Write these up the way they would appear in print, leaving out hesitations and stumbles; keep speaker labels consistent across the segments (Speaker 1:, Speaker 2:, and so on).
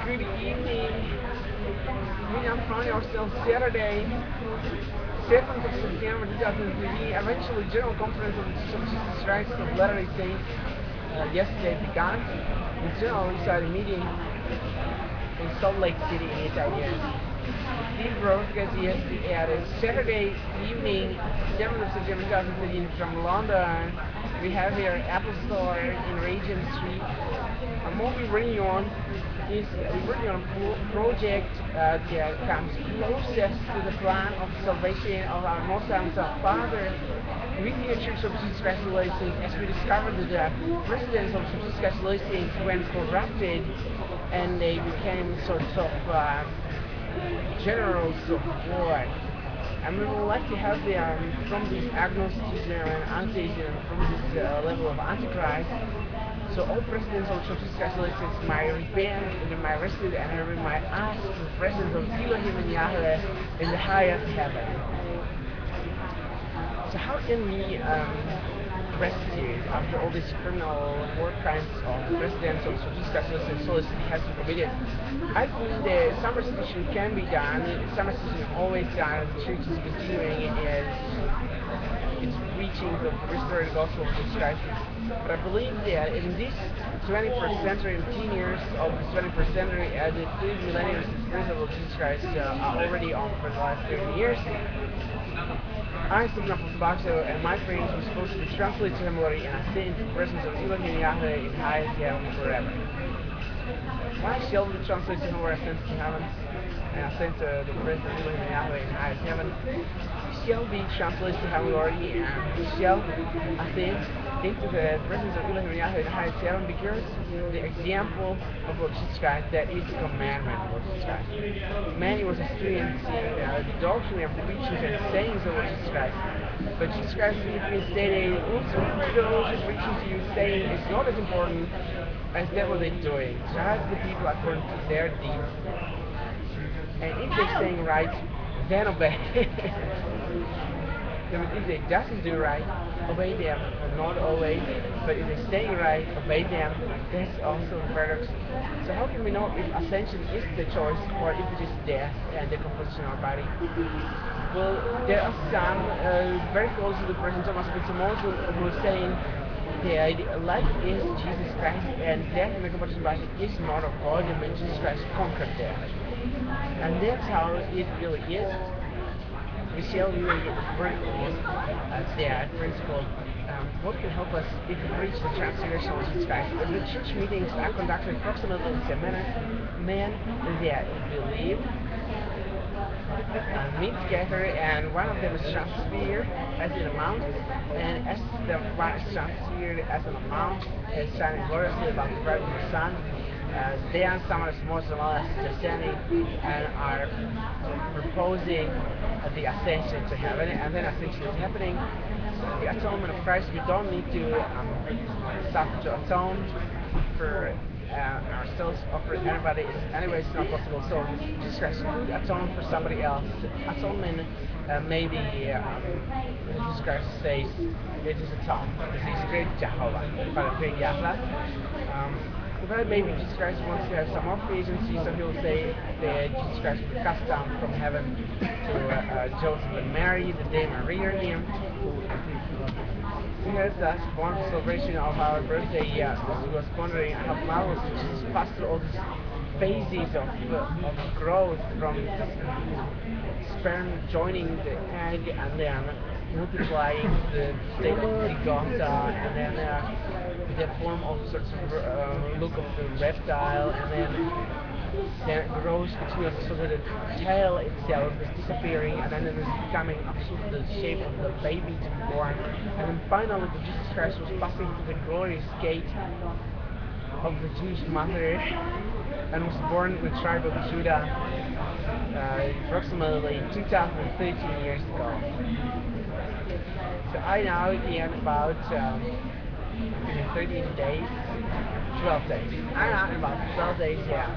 Speaker 1: Good evening. We are finding ourselves Saturday, 7th of September 2003. Eventually, General Conference of the Church of Jesus Christ of Latter-day Saints yesterday began. The General decided meeting in Salt Lake City in Utah. Steve broadcast yesterday at a Saturday evening, 7th of September 2013 from London. We have here Apple Store in Regent Street. And what we're working on is we're working on a project that comes closest to the plan of salvation of our Most High Father with the Church of Jesus Christ of Latter-day Saints, as we discovered that the presidents of Jesus Christ of Latter-day Saints went corrupted and they became sorts of generals of war. And we would like to have them from this agnosticism and atheism, from this level of antichrist. So all presidents of Jesus Christ of Latter-day Saints might repent and they might receive and they might ask for the presence of Elohim and Yahweh in the highest heaven. So how can we rescue after all these criminal war crimes of presidents of Jesus Christ of Latter-day Saints has been committed? I think that some restitution can be done. Some restitution is always done. The church is continuing its preaching of the restored gospel of Jesus Christ. But I believe that in this 21st century, in 10 years of the 21st century, the 3 millennium principles of Jesus Christ are already on for the last 30 years. I'm Supernal from Baksay, and my friends were supposed to be translated to heaven and ascend into the presence of Elohim and Yahweh in highest heaven forever. Why shall we translate to heaven or ascend to heaven and ascend to the presence of Elohim and Yahweh in highest heaven? Shall be translated to heaven already, and shall ascend into the presence of Elohim and Yahweh in the highest heaven, because the example of Lord Jesus Christ, that is the commandment of Lord Jesus Christ. Man was experiencing the doctrine of the teachings and sayings of Lord Jesus Christ. But Jesus Christ simply stated, those who preaching to you saying it's not as important as that what they're doing. Judge the people according to their deeds. And if they're saying right, then obey. If they doesn't do right, obey them, or not obey. But if they're saying right, obey them. That's also the paradox. So how can we know if ascension is the choice or if it is death and decomposition of our body? Well, there are some very close to the person Thomas Pitzamoto who is saying that life is Jesus Christ and death and decomposition of the body is not a problem, and Jesus Christ conquered death. And that's how it really is. We shall really work on that principle. What can help us if we reach the transfiguration of Jesus Christ? The church meetings are conducted approximately in 7 minutes. Men that believe meet together, and one of them is transfigured as an amount, and as the one is transfigured as an amount, is shining gloriously about the bright of the sun. Then someone is more or less descending and are proposing the ascension to heaven, and then ascension is happening. The atonement of Christ, we don't need to suffer to atone for ourselves or for anybody. Anyway, it's not possible. So Jesus Christ could atone for somebody else. Atonement maybe Jesus Christ says it is atonement. This is great Jehovah, Father, great Yahweh. But maybe Jesus Christ wants to have some more agency, so he'll say that Jesus Christ will cast down from heaven to Joseph and Mary the day Maria reared him. We had that wonderful celebration of our birthday. We was wondering how marvelous Jesus passed through all these phases of growth, from sperm joining the egg and then multiplying the state of zygote, and then the form of sorts of look of the reptile, and then it grows continuously so that the tail itself is disappearing, and then it is becoming absolutely the shape of the baby to be born, and then finally the Jesus Christ was passing through the glorious gate of the Jewish mother and was born in the tribe of Judah approximately 2013 years ago. So I now in about 13 days, 12 days. I'm out in about 12 days, yeah.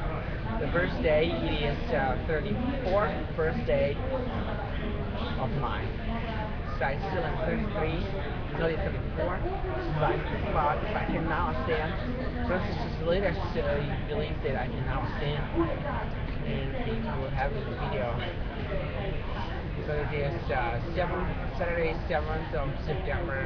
Speaker 1: The first day it is 34th birthday of mine. I still am 33, not yet 34. But I'm thinking about if I can now ascend. For instance, the latest believe that I can now ascend and people have this video. So it is 7th, Saturday, 7th of September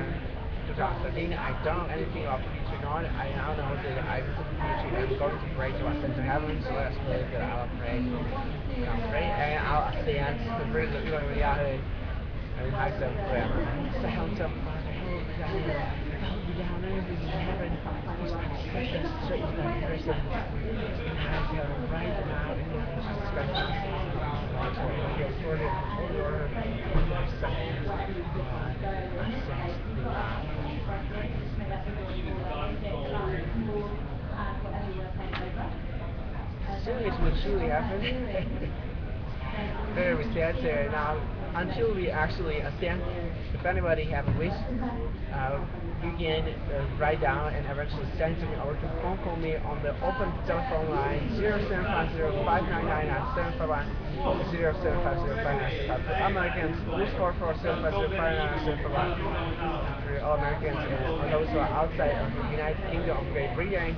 Speaker 1: 2013. I don't know anything about the future, nor I now know that I will the future. I'm going to pray to ascend to heaven, so let's believe that I'll pray. I'll pray and I'll ascend to bring the glory of Yahweh and high them forever. So help them, Father, help me down, everything in heaven. These are precious, straight to that person. High heaven right now in the name of Jesus Christ. Soon it will surely happen. Very sad now until we actually ascend. If anybody have a wish, you can write down and eventually send to me or to phone call me on the open telephone line 0750-599-751 0750-599-751. For Americans, +44 750-599-751. For all Americans and those who are outside of the United Kingdom of Great Britain,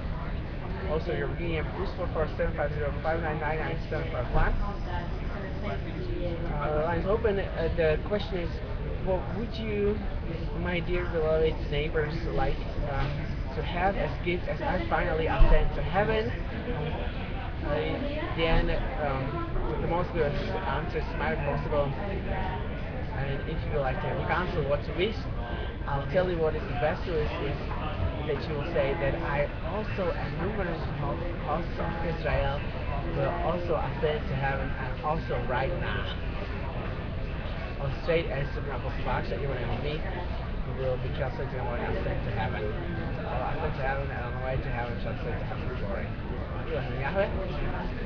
Speaker 1: also European, +44 750-599-751. The line's open. The question is, what would you, my dear beloved neighbors, like to have as gifts as I finally ascend to heaven? Then the most good answers might be possible. And if you would like to cancel what to wish, I'll tell you what is the best wish is that you will say that I also, as numerous hosts of Israel, will also ascend to heaven and also right now. Or straight as Supernal Baksay, you and me, who will be translated and will ascend to heaven. I'll ascend to heaven and on the way to heaven translate to heaven's glory.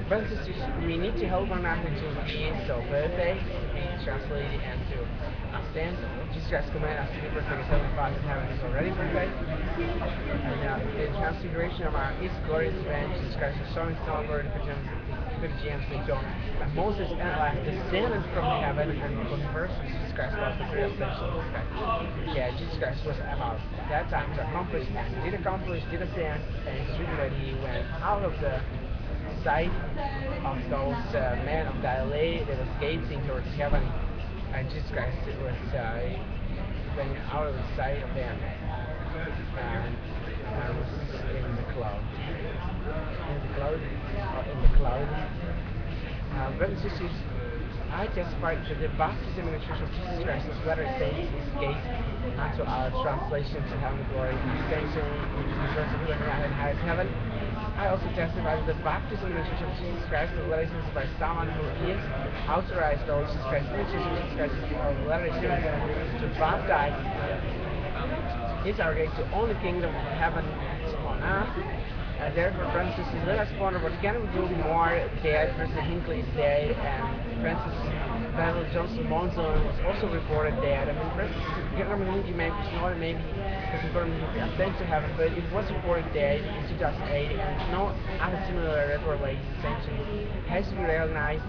Speaker 1: Brothers and sisters, we need to help one another to be so perfect, be translated and to ascend. Jesus Christ command us to be perfect as Heavenly Father in heaven is already perfect. And now the transfiguration of our His glorious event, Jesus Christ is showing His own glory to James and John. And Moses and Elias descended from heaven and conversed with Jesus Christ about the great ascension of Jesus Christ. Yeah, Jesus Christ was about that time to accomplish and did ascend, and it's written that He went out of the sight of those men of Galilee that was gazing towards heaven, and Jesus Christ was went out of the sight of them and was in the cloud. In the cloud. Brothers and sisters, I testify that the baptism in the Church of Jesus Christ is better saints is gate unto our translation to heaven glory and extension in the verse of heaven. I also testify that the baptism in the Church of Jesus Christ is better saints by someone who is authorized by Jesus Christ in the Church of Jesus Christ to baptize is our gate to only kingdom of heaven on earth. Therefore, Francis, let us wonder what can we do more dead. President Hinckley is dead, and Francis Battle Johnson Monson was also reported dead. I mean, Francis Hinckley maybe sent to heaven, but it was reported dead in 2008, and no other similar reported ascension has been recognized.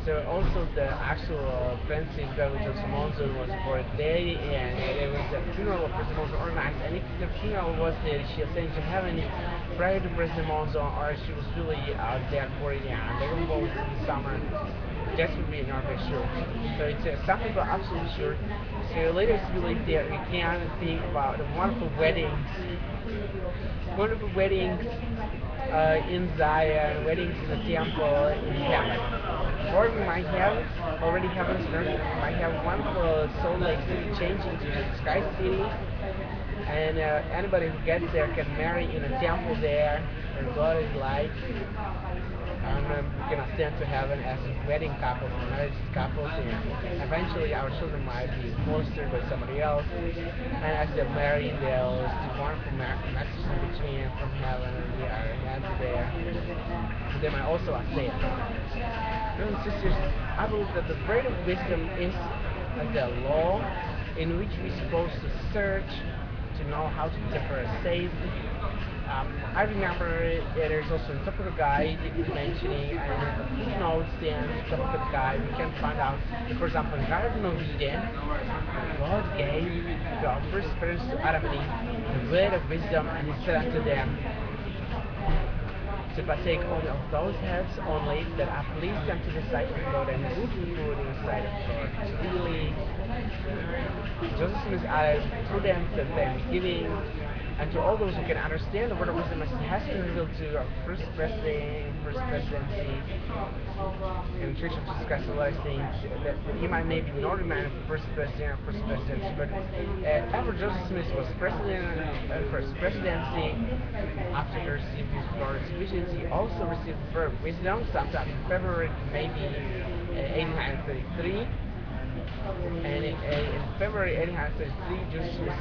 Speaker 1: So also the actual Francis Battle Johnson Monson was reported dead, and there was a funeral of President Monson organized, and if the funeral was that she ascended to heaven prior to President Monson, or she was really dead for a year, and they were both in the summer, that would be not very sure. So it's some people are absolutely sure. So leaders believe that we can think about the wonderful weddings in Zion, weddings in the temple in heaven. Or we might have already heaven's earth, we might have wonderful Salt Lake City changing to the Sky City, and anybody who gets there can marry in a temple there, where God is light. And we're going to ascend to heaven as wedding couples, marriage couples, and eventually our children might be fostered by somebody else, and as they're married, they'll do wonderful messages in between from heaven, and we are headed there. And they might also ascend. Brothers and sisters, I believe that the bread of wisdom is the law in which we're supposed to search to know how to differentiate I remember there's also a topical guide mentioning and footnotes and topical guide we can find out that, for example, in Garden of Eden, God gave the first parents to Adam and Eve the word of wisdom, and He said unto them to partake only of those herbs only that are pleased unto the sight of God and good for food in the sight of God. So really, Joseph Smith added prudence and thanksgiving, and to all those who can understand the word of wisdom as it has been revealed to our first president, first presidency, in the Church of Jesus Christ of Latter-day Saints, that he might maybe not remain first president or first presidency, but after Joseph Smith was president and first presidency, after he received his Lord's visions, he also received the word of wisdom sometime in February, maybe 1833. And in February 1833, Joseph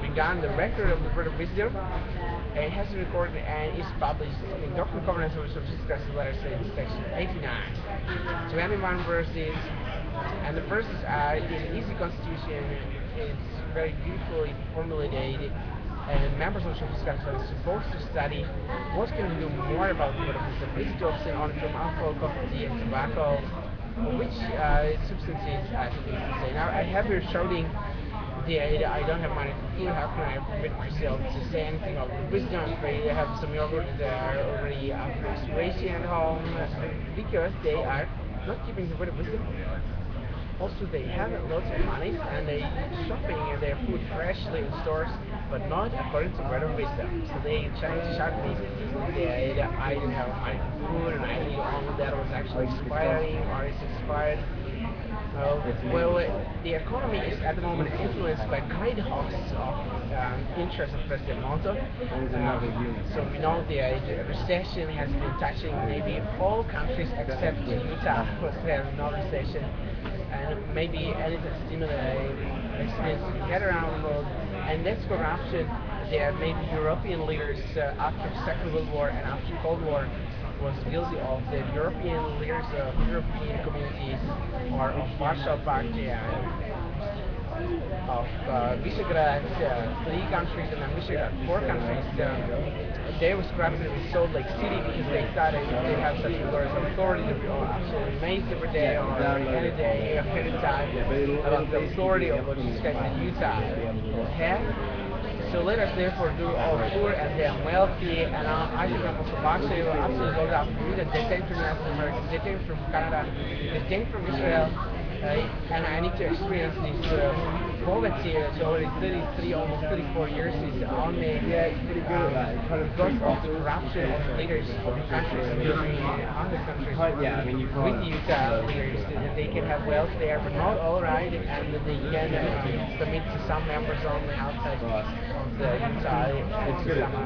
Speaker 1: began the record of the word of wisdom, and it has been recorded and is published in Doctrine and Covenants of Jesus Christ of Latter-day Saints, section 89. 21 verses, and the verses are in easy constitution. It's very beautifully formulated, and members of Jesus Christ are supposed to study what can we do more about the word of wisdom. Is it to abstain only from alcohol, coffee, tea, and tobacco? Which substances I think to say. Now I have here shouting the idea I don't have money for food. How can I permit myself to say anything about wisdom? I'm afraid I have some yogurt that are already after expiration at home because they are not keeping the word of wisdom. Also, they have lots of money and they shopping their food freshly in stores, but not according to word of wisdom. So they trying to shout me that I didn't have money for food and I need only that was actually expiring or is expired. The economy is at the moment influenced by great hosts of interest of President Monzo. So we know the recession has been touching maybe all countries except Utah, because they have no recession. And maybe anything similar experience we had around the world, and that's corruption. There may be European leaders after the Second World War and after the Cold War was guilty of the European leaders of European communities or of Warsaw Pact of Visegrad, three countries, and then Visegrad, four countries. They was corrupted in Salt Lake City because they thought they have such a glorious authority to be absolutely amazed every day or any day or any time about the authority of what Jesus Christ in Utah will have. So let us therefore do all poor and they are wealthy, and I think I'm also Baksay will absolutely go down for me that they came from Latin America, they came from Canada, they came from Israel, and I need to experience this poverty. It's already 33, almost 34 years is on me. Because of the corruption of the leaders of the countries and other countries with the Utah leaders. They can have wealth there, but not all right, and they can submit to some members only outside of the Utah.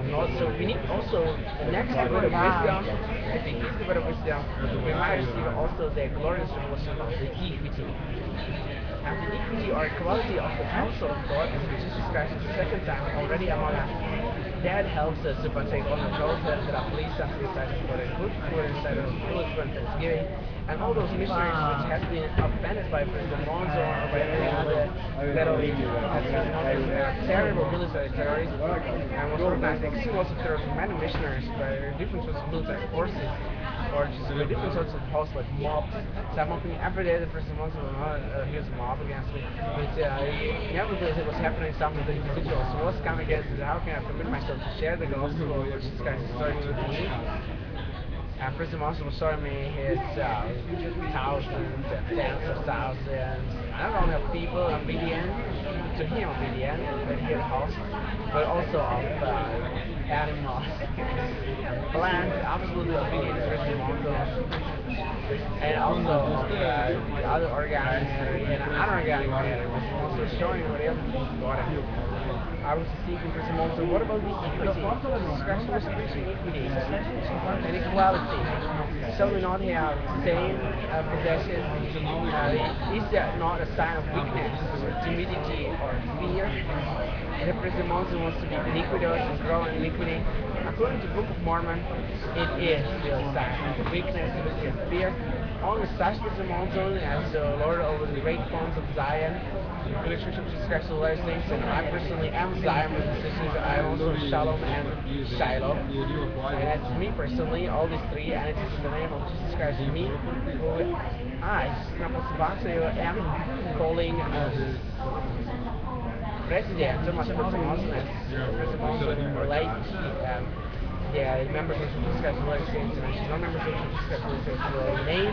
Speaker 1: Not. So we need also the next word of wisdom. If we keep the word of wisdom, we might receive also the glorious revelation of the equity. And the equity or equality of the counsel of God and Jesus Christ the second time already among us. That helps us to partake on the those that are pleased unto the sight of God and good for the sight of full and thanksgiving. And all those missionaries which have been offended by President Monzo or by any other that have been known as terrible military terrorists and was organized extremely terrorism, many missionaries by different sorts of military forces or just different sorts of hosts like mobs. So I'm hoping every day the President Monzo here's a mob against me. But nevertheless it was happening some of the individuals who was coming against it. How can I permit myself to share the gospel of Jesus Christ's story to me? And President Monson was showing me his thousands and tens of thousands, I don't know, of people obedient, to him obedient, that he had host, but also of animals and plants, absolutely obedient to President Monson, and also of other organic matter and unorganic matter, was also showing what else God had. I was seeking for some also, what about the equity? Jesus Christ was preaching equity and equality. Shall we not have same possession? Is that not a sign of weakness, timidity, or fear? If President Monson wants to be iniquitous and grow in iniquity, according to the Book of Mormon, it is still a sign of weakness, timidity, and fear. Only such President Monson as the Lord over the great forms of Zion in the Church of Jesus Christ of Latter Saints, and I personally am Zion with the sisters. I'm also Shalom and Shiloh. And that's me personally, all these three entities in the name of Jesus Christ. Me, who I, Baksay, am calling President Thomas Monson as President Monson relate the members of Jesus Christ of Latter Saints and non-members of Jesus Christ of Latter Saints will name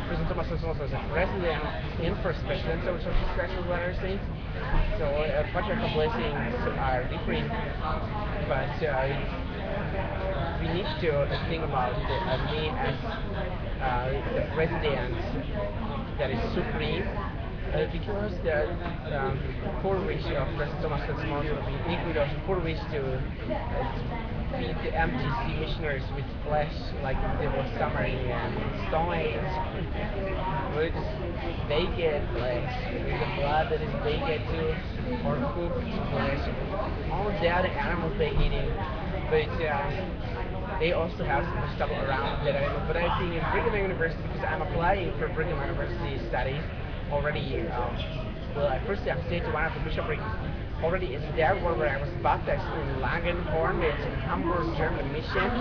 Speaker 1: President Thomas Monson as a president in first president of Jesus Christ of Latter Saints. So patriarchal blessings are different, but we need to think about me as the president that is supreme. Because the poor wish of President Thomas Monson include also poor wish to feed the MTC missionaries with flesh like they were summary and Stone Age. Which they get flesh with the blood that is they get to or cooked flesh. All the other animals they eating, but they also have some stuff around that animal. But I think in Brigham Young University, because I'm applying for Brigham Young University studies already, well, I first I'm stayed to one of the bishoprics already in there where I was baptized in Langenhorn. It's in Hamburg, German mission.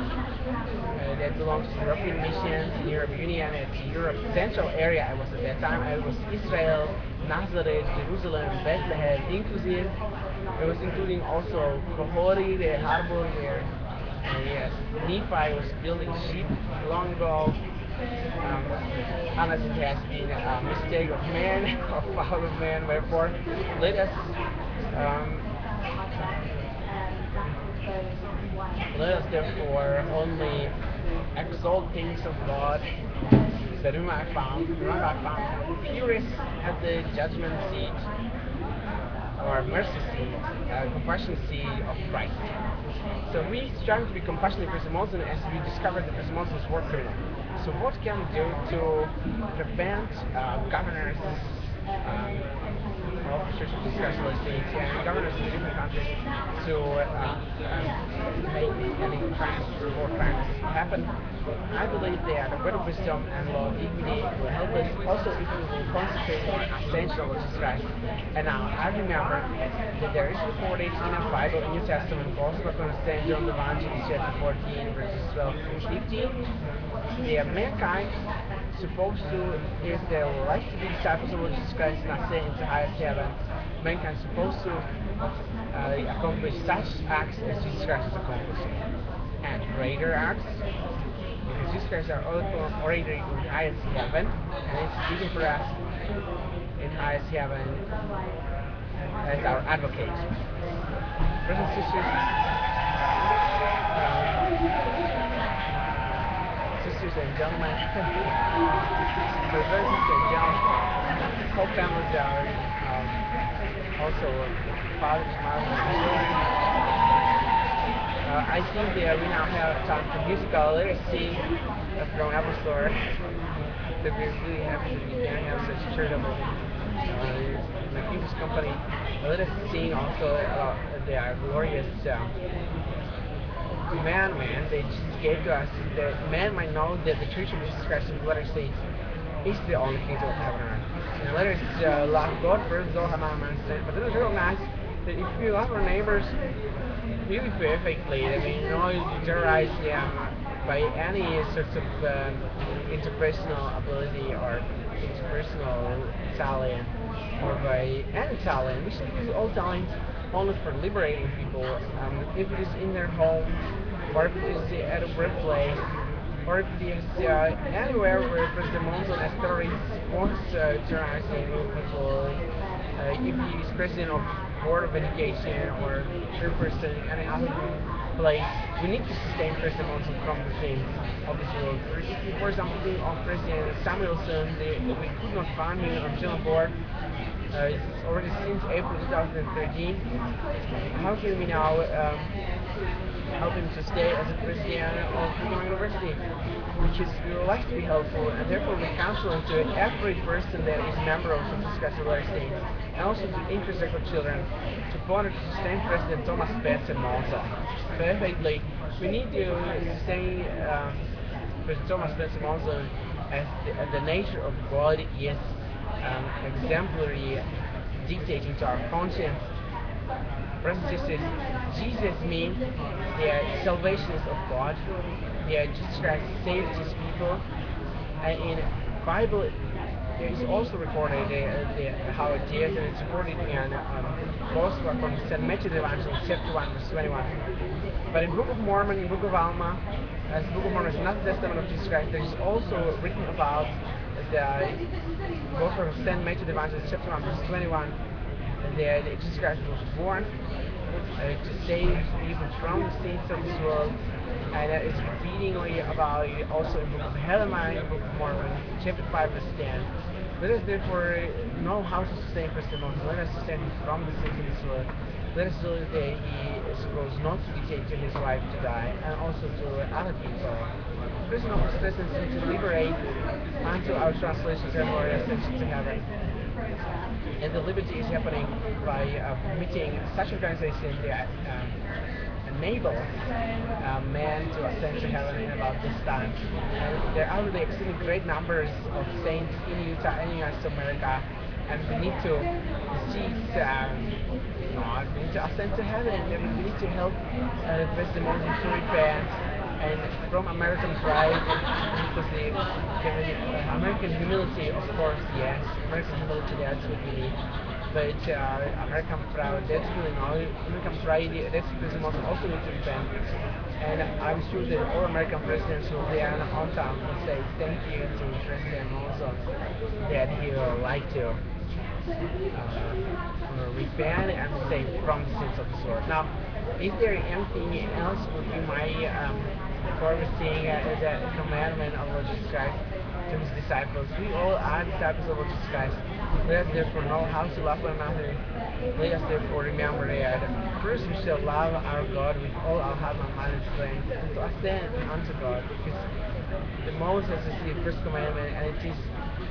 Speaker 1: That belongs to the European missions, the European Union. It's Europe Central area. I was at that time. I was Israel, Nazareth, Jerusalem, Bethlehem, inclusive. It was including also Kohori, the harbor where yes, Nephi was building ship long ago. Unless it has been a mistake of man, or fall of man, therefore, let us therefore only exalt things of God, that whom I found purest at the judgment seat, or mercy seat, compassion seat of Christ. So we strive to be compassionate to President Monson as we discovered that President Monson is war criminal. So what can we do to prevent governors of Church of Jesus Christ of Latter Saints and governors in different countries to make any crimes or crimes happen? I believe that the word of wisdom and law of equity will help us also if we will concentrate on ascension of Jesus Christ. And now I remember that there is recorded in the Bible, in New Testament, also going to stand John the Evangelist chapter 14 verses 12 and 15. The mankind supposed to, if they would like to be disciples of Jesus Christ, not say into highest heaven, mankind supposed to accomplish such acts as Jesus Christ is accomplishing, and greater acts, because Jesus Christ is already in highest heaven, and it's speaking for us in highest heaven as our advocate. Brothers and sisters, sisters and gentlemen, brothers and gentlemen, whole families are also fathers, mothers, and children. I think that we now have time for musical literacy from Apple Store. That we're really happy that we can have such charitable magnificent company. Let us sing also the glorious commandment that Jesus gave to us, that man might know that the Church of Jesus Christ of Latter Saints is the only kingdom of heaven and earth. And let us love God first, but let us recognize that if we love our neighbors really perfectly, I mean, not terrorize them by any sorts of interpersonal ability or interpersonal talent, or by any talent. We should use all talent only for liberating people, if it is in their home, or if it is at a workplace, or if it is anywhere where President Monson as terrorists wants terrorizing people, if he is president of Board of Education or chairperson in any other place, we need to sustain President Monson from the things of this world. For example, think of President Samuelson, we could not find him on the board. It's already since April 2013. How can we now help him to stay as a president of Brigham University? Because we would like to be helpful, and therefore we counsel to every person that is a member of Jesus Christ of Latter Saints, and also to intersectional children, to bother to sustain President Thomas Benson Monson perfectly. We need to sustain President Thomas Benson Monson as the nature of God is exemplary dictating to our conscience. Brothers and sisters, Jesus means the salvation is of God. Jesus Christ saved his people. And in Bible, there is also recorded how it is, and it's recorded in Gospel from St. Matthew the Evangelist, chapter 1, verse 21. But in Book of Mormon, in Book of Alma, as Book of Mormon is not the testament of Jesus Christ, there is also written about the Gospel of St. Matthew the Evangelist, chapter 1, verse 21, that Jesus Christ was born to save people from the sins of this world, and it's repeatedly about also in Book of Helaman, in Book of Mormon, chapter 5, verse 10. Let us therefore know how to sustain Christian life. Let us sustain him from the sins of this world. Let us know that he is supposed not to be taken his life to die, and also to other people. Christian persistence to liberate unto our translations and our ascension to heaven. And the liberty is happening by permitting such organization that enable man to ascend to heaven in about this time. And there are really extremely great numbers of saints in Utah and United States of America, and we need to seize God. We need to ascend to heaven, and we need to help the testimony to repent. And from American pride, because the American humility, of course, yes, American humility, that's what we need. But American pride, that's really not. American pride, that's because also need to repent. And I'm sure that all American presidents will be on time and say thank you to President Monson that he would like to repent and save from the sins of this world. Now, is there anything else would be my forwarding the commandment of Lord Jesus Christ to his disciples? We all are disciples of Lord Jesus Christ. Let us therefore know how to love one another. Let us therefore remember that first we shall love our God with all our heart, mind, and strength, and to ascend unto God, because the Moses is the first commandment, and it is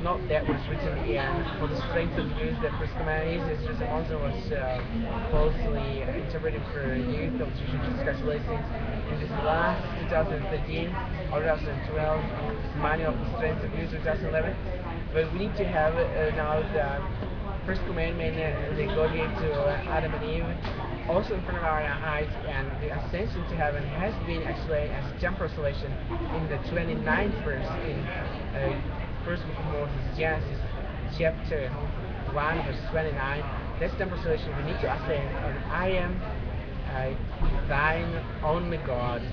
Speaker 1: not that was written in for the strength of the youth. The first commandment is just the Moses was falsely interpreted for youth of Jesus Christ blessings. In this last 2013 or 2012 manual of the strength of youth 2011. But we need to have now the first commandment that God gave to Adam and Eve also in front of our eyes, and the ascension to heaven has been explained as temporal salvation in the 29th verse in first book of Moses, Genesis chapter 1 verse 29. That's temporal salvation. We need to ascend, I am thine only God,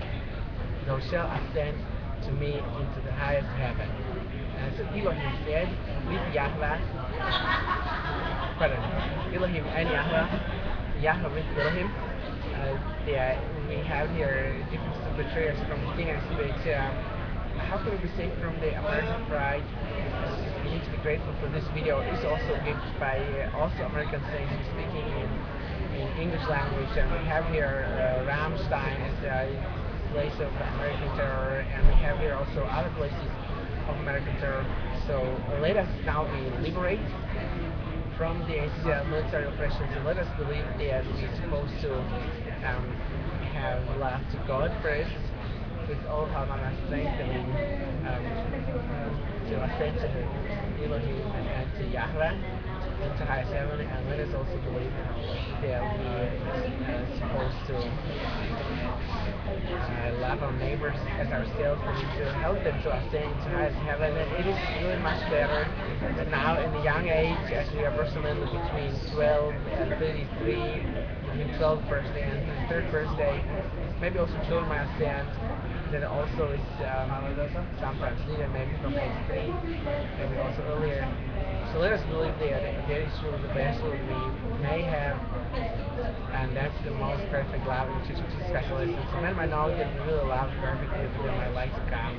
Speaker 1: thou shalt ascend to me into the highest heaven. And so Elohim said with Yahweh, pardon, Elohim and Yahweh, Yahweh with Elohim. We have here differences of the prayers from the King and Spirit. How can we be saved from the American pride? We need to be grateful for this video. It's also a gift by also American saints speaking in English language. And we have here Rammstein as a place of American terror, and we have here also other places of American terror. So let us now be liberated from these military oppressions, and let us believe that we're supposed to have love to God first with all our mind and strength, and to ascend to Elohim and to Yahweh and to highest heaven, and let us also believe that we're supposed to love our neighbors as ourselves, and to help them to ascend to highest heaven. And it is really much better that now in the young age, as we are approximately between 12 and 33, between 12th birthday and 33rd birthday, maybe also children might ascend. That also is sometimes needed, maybe from age 3, maybe also earlier. So let us believe that there is really the best what we may have, and that's the most perfect love in the Church of Jesus Christ. So men might know that we really love perfectly, but they might like to come.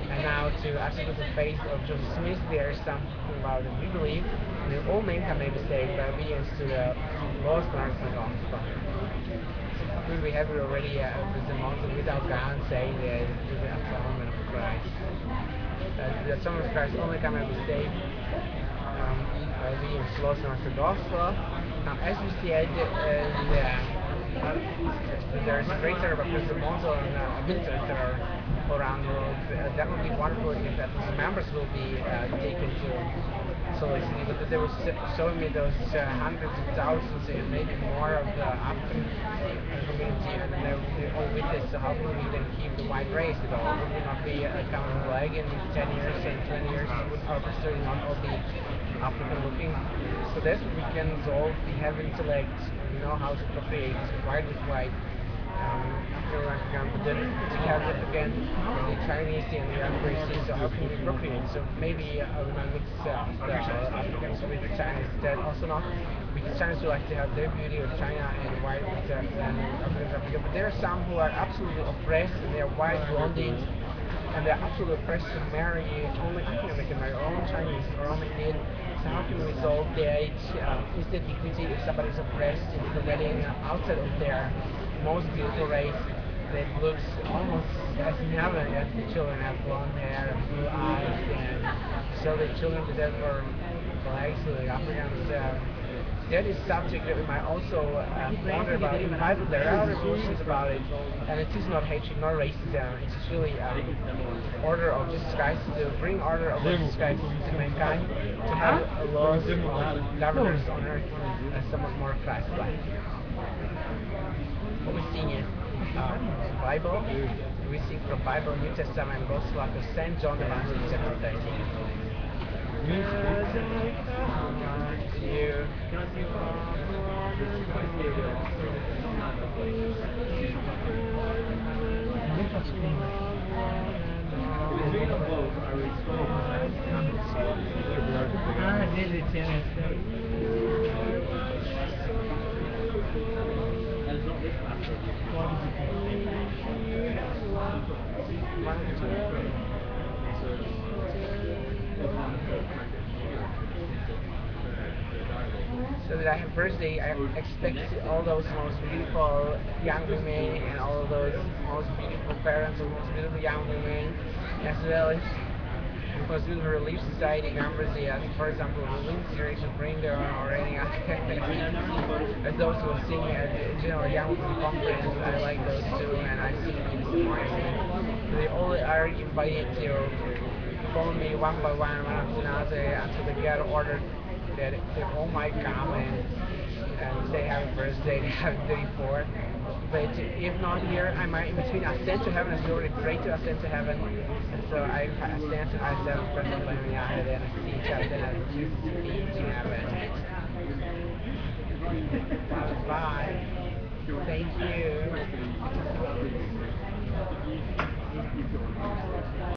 Speaker 1: And now to Articles of Faith of Joseph Smith, there is something about that we believe that all mankind may be saved by obedience to the laws and arts of the gospel. We have it already the Moses without God saying that the atonement of Christ. The atonement of Christ only can be saved being laws and arts of the gospel. Now, as we said, there is a great terror about President Monzo and military terror around the world. That would be wonderful if at least members will be taken to solicity, but they were showing me those hundreds of thousands and maybe more of the African community, and they all witness. So how can we then keep the white race at all? Would we not be coming like in 10 years and 20 years? Would our history not all be African looking? So that's what we can solve. We have intellect, we know how to procreate, white with white. African, but then to have it again, the Chinese and the young races, so how can we procreate? So maybe we might mix the Africans with the Chinese, that also not, because Chinese would like to have their beauty of China and white with the Africans, Africa, but there are some who are absolutely oppressed and they are white blondies and they're absolutely oppressed to marry only African, they can marry only Chinese or only Indian. So how can we solve the instant equity if somebody's oppressed in the wedding outside of their most beautiful race that looks almost as heaven as the children have blonde hair and blue eyes and so the children that were black, so the Africans. That is subject that we might also wonder about. In the Bible, there are revolutions about it, and it is not hatred, not racism. It's just really order of Jesus Christ to bring order of Jesus Christ to mankind, to have laws on governors on earth somewhat more Christ-like. What we're seeing is Bible. We see from Bible, New Testament, Gospel of Saint John the Baptist, chapter 13. You. So that I have birthday, I expect all those most beautiful young women and all those most beautiful parents and most beautiful young women, as well as most beautiful Relief Society members, as for example, Relief Series to bring their own already as those who sing at the General Young Women Conference. I like those too, and I see them this morning. They all are invited to follow me one by one after another until they get ordered that they all might come and say happy birthday, they have 34. But if not here, I might in between ascend to heaven, as we already prayed to ascend to heaven. And so I ascend to ourselves, present when we are there, and see each other, and Jesus feet in heaven. Bye. Thank you.